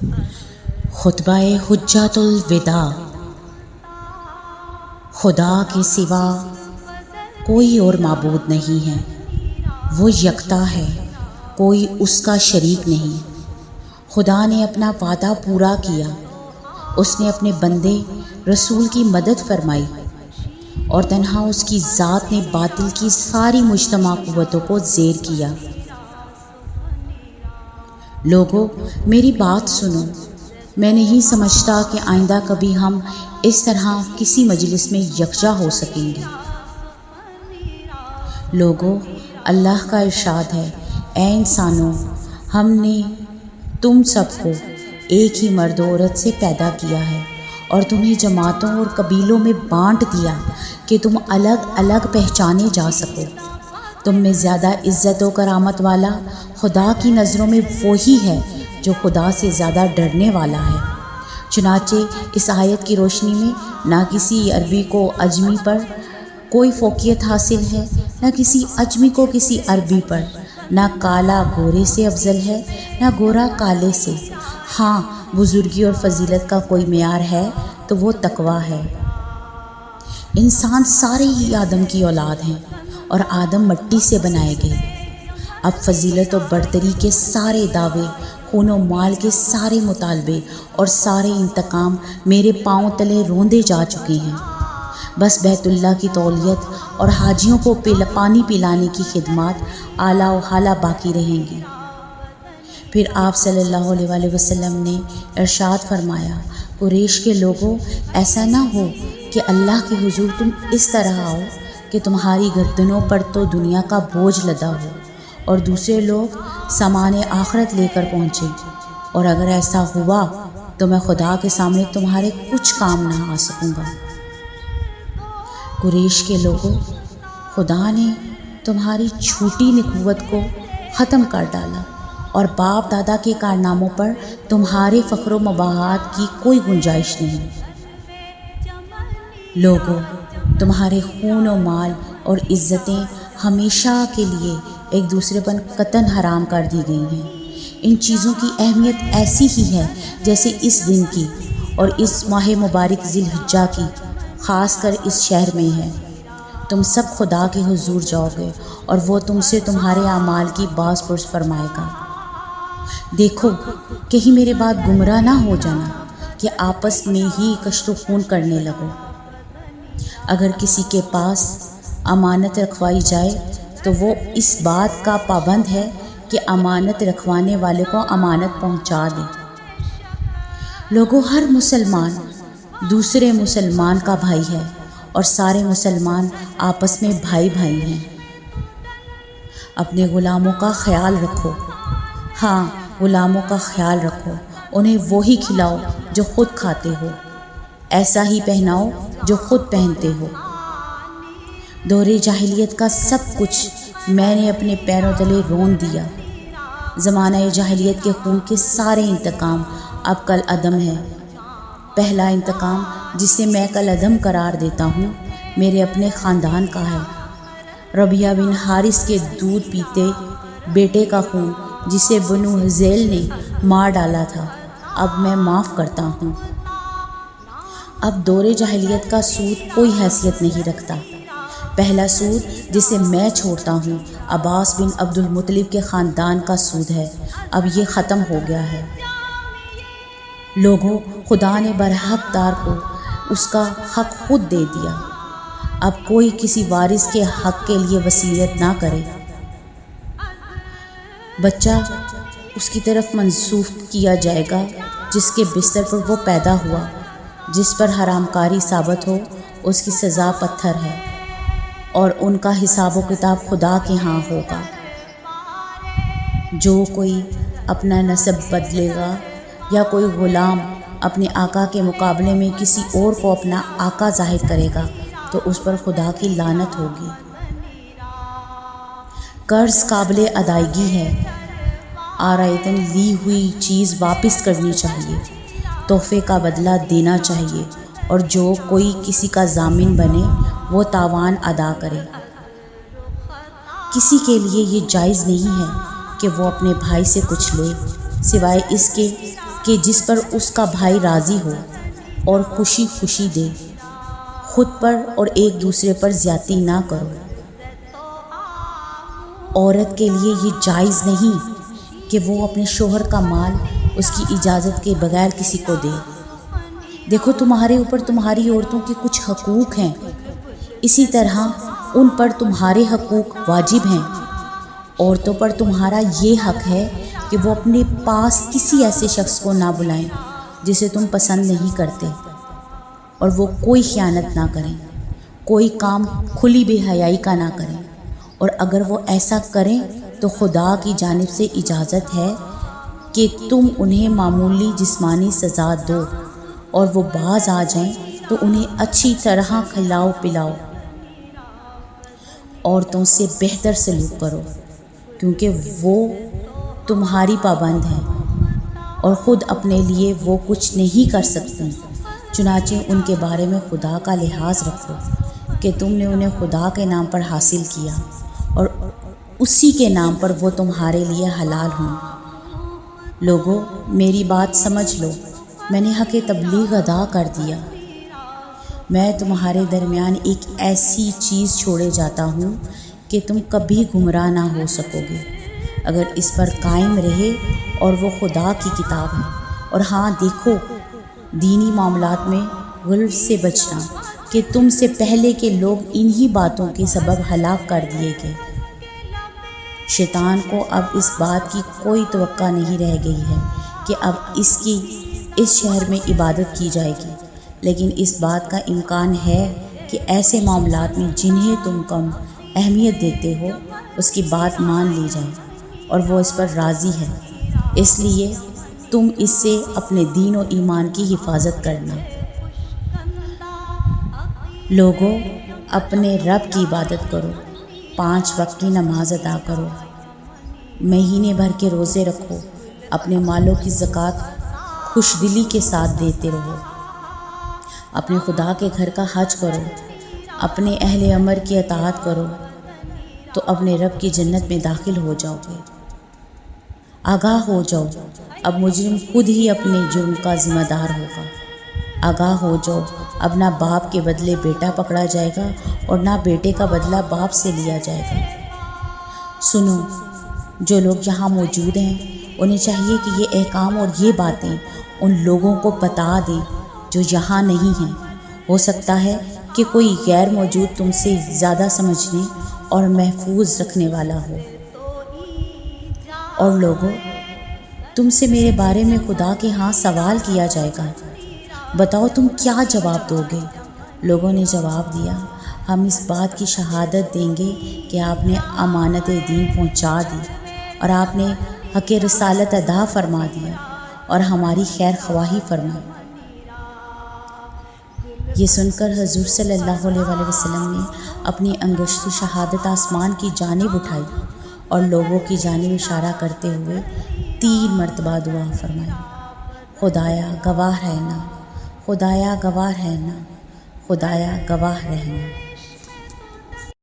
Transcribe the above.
خطبہ حجۃ الوداع۔ خدا کے سوا کوئی اور معبود نہیں ہے، وہ یکتا ہے، کوئی اس کا شریک نہیں۔ خدا نے اپنا وعدہ پورا کیا، اس نے اپنے بندے رسول کی مدد فرمائی، اور تنہا اس کی ذات نے باطل کی ساری مجتمع قوتوں کو زیر کیا۔ لوگو میری بات سنو، میں نہیں سمجھتا کہ آئندہ کبھی ہم اس طرح کسی مجلس میں یکجا ہو سکیں گے۔ لوگو اللہ کا ارشاد ہے، اے انسانوں، ہم نے تم سب کو ایک ہی مرد و عورت سے پیدا کیا ہے اور تمہیں جماعتوں اور قبیلوں میں بانٹ دیا کہ تم الگ الگ پہچانے جا سکو۔ تم میں زیادہ عزت و کرامت والا خدا کی نظروں میں وہی ہے جو خدا سے زیادہ ڈرنے والا ہے۔ چنانچہ اس آیت کی روشنی میں نہ کسی عربی کو اجمی پر کوئی فوقیت حاصل ہے، نہ کسی اجمی کو کسی عربی پر، نہ کالا گورے سے افضل ہے، نہ گورا کالے سے۔ ہاں، بزرگی اور فضیلت کا کوئی معیار ہے تو وہ تقویٰ ہے۔ انسان سارے ہی آدم کی اولاد ہیں اور آدم مٹی سے بنائے گئے۔ اب فضیلت و برتری کے سارے دعوے، خون و مال کے سارے مطالبے اور سارے انتقام میرے پاؤں تلے روندے جا چکے ہیں۔ بس بیت اللہ کی تولیت اور حاجیوں کو پانی پلانے کی خدمات اعلیٰ و حالیٰ باقی رہیں گی۔ پھر آپ صلی اللہ علیہ وآلہ وسلم نے ارشاد فرمایا، قریش کے لوگوں، ایسا نہ ہو کہ اللہ کے حضور تم اس طرح آؤ کہ تمہاری گردنوں پر تو دنیا کا بوجھ لدا ہو اور دوسرے لوگ سامان آخرت لے کر پہنچے، اور اگر ایسا ہوا تو میں خدا کے سامنے تمہارے کچھ کام نہ آ سکوں گا۔ قریش کے لوگوں، خدا نے تمہاری جھوٹی نبوت کو ختم کر ڈالا اور باپ دادا کے کارناموں پر تمہارے فخر و مباحات کی کوئی گنجائش نہیں۔ لوگوں، تمہارے خون و مال اور عزتیں ہمیشہ کے لیے ایک دوسرے پر قطعاً حرام کر دی گئی ہیں۔ ان چیزوں کی اہمیت ایسی ہی ہے جیسے اس دن کی اور اس ماہ مبارک ذی الحجہ کی، خاص کر اس شہر میں ہے۔ تم سب خدا کے حضور جاؤ گے اور وہ تم سے تمہارے اعمال کی باز پرس فرمائے گا۔ دیکھو کہیں میرے بعد گمراہ نہ ہو جانا کہ آپس میں ہی کشت و خون کرنے لگو۔ اگر کسی کے پاس امانت رکھوائی جائے تو وہ اس بات کا پابند ہے کہ امانت رکھوانے والے کو امانت پہنچا دے۔ لوگوں، ہر مسلمان دوسرے مسلمان کا بھائی ہے اور سارے مسلمان آپس میں بھائی بھائی ہیں۔ اپنے غلاموں کا خیال رکھو، ہاں غلاموں کا خیال رکھو، انہیں وہی کھلاؤ جو خود کھاتے ہو، ایسا ہی پہناؤ جو خود پہنتے ہو۔ دور جاہلیت کا سب کچھ میں نے اپنے پیروں تلے رون دیا۔ زمانہ جاہلیت کے خون کے سارے انتقام اب کل عدم ہے۔ پہلا انتقام جسے میں کل عدم قرار دیتا ہوں میرے اپنے خاندان کا ہے۔ ربیعہ بن حارث کے دودھ پیتے بیٹے کا خون جسے بنو ہذیل نے مار ڈالا تھا، اب میں معاف کرتا ہوں۔ اب دور جاہلیت کا سود کوئی حیثیت نہیں رکھتا۔ پہلا سود جسے میں چھوڑتا ہوں عباس بن عبد المطلب کے خاندان کا سود ہے، اب یہ ختم ہو گیا ہے۔ لوگوں، خدا نے برحق دار کو اس کا حق خود دے دیا، اب کوئی کسی وارث کے حق کے لیے وصیت نہ کرے۔ بچہ اس کی طرف منسوب کیا جائے گا جس کے بستر پر وہ پیدا ہوا، جس پر حرام کاری ثابت ہو اس کی سزا پتھر ہے، اور ان کا حساب و کتاب خدا کے ہاں ہوگا۔ جو کوئی اپنا نسب بدلے گا یا کوئی غلام اپنے آقا کے مقابلے میں کسی اور کو اپنا آقا ظاہر کرے گا تو اس پر خدا کی لعنت ہوگی۔ قرض قابل ادائیگی ہے، آرائیتاً لی ہوئی چیز واپس کرنی چاہیے، تحفے کا بدلہ دینا چاہیے، اور جو کوئی کسی کا ضامن بنے وہ تاوان ادا کرے۔ کسی کے لیے یہ جائز نہیں ہے کہ وہ اپنے بھائی سے کچھ لے سوائے اس کے کہ جس پر اس کا بھائی راضی ہو اور خوشی خوشی دے، خود پر اور ایک دوسرے پر زیادتی نہ کرو۔ عورت کے لیے یہ جائز نہیں کہ وہ اپنے شوہر کا مال اس کی اجازت کے بغیر کسی کو دے۔ دیکھو، تمہارے اوپر تمہاری عورتوں کے کچھ حقوق ہیں، اسی طرح ان پر تمہارے حقوق واجب ہیں۔ عورتوں پر تمہارا یہ حق ہے کہ وہ اپنے پاس کسی ایسے شخص کو نہ بلائیں جسے تم پسند نہیں کرتے، اور وہ کوئی خیانت نہ کریں، کوئی کام کھلی بے حیائی کا نہ کریں، اور اگر وہ ایسا کریں تو خدا کی جانب سے اجازت ہے کہ تم انہیں معمولی جسمانی سزا دو، اور وہ باز آ جائیں تو انہیں اچھی طرح کھلاؤ پلاؤ۔ عورتوں سے بہتر سلوک کرو، کیونکہ وہ تمہاری پابند ہیں اور خود اپنے لیے وہ کچھ نہیں کر سکتی۔ چنانچہ ان کے بارے میں خدا کا لحاظ رکھو کہ تم نے انہیں خدا کے نام پر حاصل کیا، اور اسی کے نام پر وہ تمہارے لیے حلال ہوں۔ لوگو، میری بات سمجھ لو، میں نے حق تبلیغ ادا کر دیا۔ میں تمہارے درمیان ایک ایسی چیز چھوڑے جاتا ہوں کہ تم کبھی گمراہ نہ ہو سکو گے اگر اس پر قائم رہے، اور وہ خدا کی کتاب ہے۔ اور ہاں دیکھو، دینی معاملات میں غلو سے بچنا، کہ تم سے پہلے کے لوگ انہی باتوں کے سبب ہلاک کر دیے گئے۔ شیطان کو اب اس بات کی کوئی توقع نہیں رہ گئی ہے کہ اب اس شہر میں عبادت کی جائے گی، لیکن اس بات کا امکان ہے کہ ایسے معاملات میں جنہیں تم کم اہمیت دیتے ہو اس کی بات مان لی جائے، اور وہ اس پر راضی ہے۔ اس لیے تم اس سے اپنے دین و ایمان کی حفاظت کرنا۔ لوگو، اپنے رب کی عبادت کرو، 5 وقت کی نماز ادا کرو، مہینے بھر کے روزے رکھو، اپنے مالوں کی زکوٰۃ خوش دلی کے ساتھ دیتے رہو، اپنے خدا کے گھر کا حج کرو، اپنے اہل امر کی اطاعت کرو، تو اپنے رب کی جنت میں داخل ہو جاؤ گے۔ آگاہ ہو جاؤ، اب مجرم خود ہی اپنے جرم کا ذمہ دار ہوگا۔ آگاہ ہو جاؤ، اب نہ باپ کے بدلے بیٹا پکڑا جائے گا اور نہ بیٹے کا بدلہ باپ سے لیا جائے گا۔ سنو، جو لوگ یہاں موجود ہیں انہیں چاہیے کہ یہ احکام اور یہ باتیں ان لوگوں کو بتا دیں جو یہاں نہیں ہیں۔ ہو سکتا ہے کہ کوئی غیر موجود تم سے زیادہ سمجھنے اور محفوظ رکھنے والا ہو۔ اور لوگوں، تم سے میرے بارے میں خدا کے ہاں سوال کیا جائے گا، بتاؤ تم کیا جواب دو گے؟ لوگوں نے جواب دیا، ہم اس بات کی شہادت دیں گے کہ آپ نے امانت دین پہنچا دی، اور آپ نے حق رسالت ادا فرما دیا، اور ہماری خیر خواہی فرمائی۔ یہ سن کر حضور صلی اللہ علیہ وسلم نے اپنی انگشتی شہادت آسمان کی جانب اٹھائی اور لوگوں کی جانب اشارہ کرتے ہوئے 3 مرتبہ دعا فرمائی، خدایا گواہ رہنا، خدایا گواہ رہنا، خدایا گواہ رہنا۔